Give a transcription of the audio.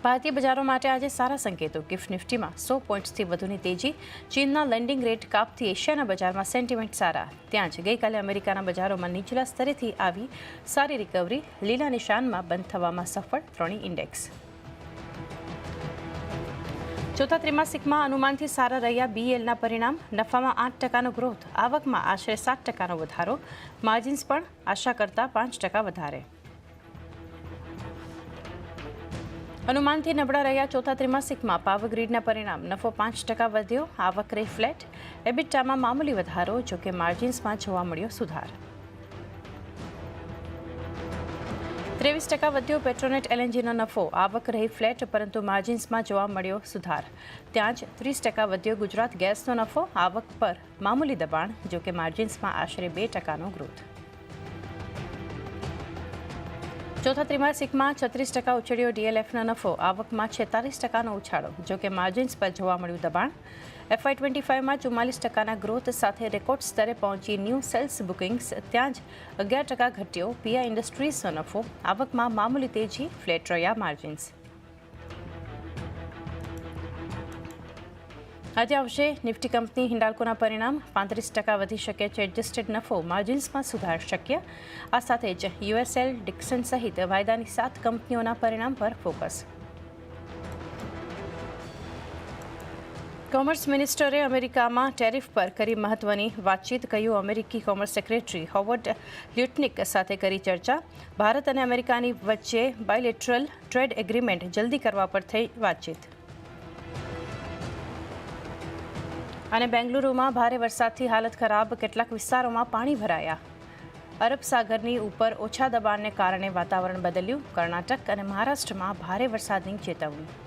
ભારતીય બજારો માટે આજે સારા સંકેતો। ગિફ્ટ નિફ્ટીમાં 100 પોઈન્ટ્સથી વધુની તેજી। ચીનના લેન્ડિંગ રેટ કાપથી એશિયાના બજારમાં સેન્ટિમેન્ટ સારા। ત્યાં જ ગઈકાલે અમેરિકાના બજારોમાં નીચલા સ્તરેથી આવી સારી રિકવરી। લીલા નિશાનમાં બંધ થવામાં સફળ ત્રણેય ઇન્ડેક્સ। ચોથા ત્રિમાસિકમાં અનુમાનથી સારા રહ્યા બીએલના પરિણામ। નફામાં 8% ગ્રોથ, આવકમાં આશરે 7% વધારો, માર્જિન્સ પણ આશા કરતાં 5% વધારે। અનુમાનથી નબળા રહ્યા ચોથા ત્રિમાસિકમાં પાવર ગ્રીડના પરિણામ। નફો 5% વધ્યો, આવક રહી ફ્લેટ, એબિટામાં મામૂલી વધારો, જોકે માર્જિન્સમાં જોવા મળ્યો સુધાર। 23% વધ્યો પેટ્રોનેટ એલએનજીનો નફો, આવક રહી ફ્લેટ પરંતુ માર્જિન્સમાં જોવા મળ્યો સુધાર। ત્યાં જ 30% વધ્યો ગુજરાત ગેસનો નફો, આવક પર મામૂલી દબાણ, જોકે માર્જિન્સમાં આશરે 2%નો ગ્રોથ। ચોથા ત્રિમાસિકમાં 36% ઉછળ્યો ડીએલએફનો નફો, આવકમાં 46%નો ઉછાળો, જોકે માર્જિન્સ પર જોવા મળ્યું દબાણ। FY25માં 44%ના ગ્રોથ સાથે રેકોર્ડ સ્તરે પહોંચી ન્યૂ સેલ્સ બુકિંગ્સ। ત્યાં જ 11% ઘટ્યો પીઆઈ ઇન્ડસ્ટ્રીઝનો નફો, આવકમાં મામૂલી તેજી, ફ્લેટ રહ્યા માર્જિન્સ। આજે આવશે નિફ્ટી કંપની હિન્ડાલ્કોના પરિણામ। 35% વધી શકે છે એડજસ્ટેડ નફો, માર્જિન્સમાં સુધાર શક્ય। આ સાથે જ યુએસએલ, ડિક્સન સહિત વાયદાની 7 કંપનીઓના પરિણામ પર ફોકસ। કોમર્સ મિનિસ્ટરે અમેરિકામાં ટેરિફ પર કરી મહત્વની વાતચીત, કહ્યું અમેરિકી કોમર્સ સેક્રેટરી હોવર્ડ લ્યુટનિક સાથે કરી ચર્ચા। ભારત અને અમેરિકાની વચ્ચે બાયલેટરલ ટ્રેડ એગ્રીમેન્ટ જલ્દી કરવા પર થઈ વાતચીત। અને બેંગલુરુમાં ભારે વરસાદથી હાલત ખરાબ, કેટલાક વિસ્તારોમાં પાણી ભરાયા। અરબ સાગરની ઉપર ઓછા દબાણને કારણે વાતાવરણ બદલ્યું, કર્ણાટક અને મહારાષ્ટ્રમાં ભારે વરસાદની ચેતવણી।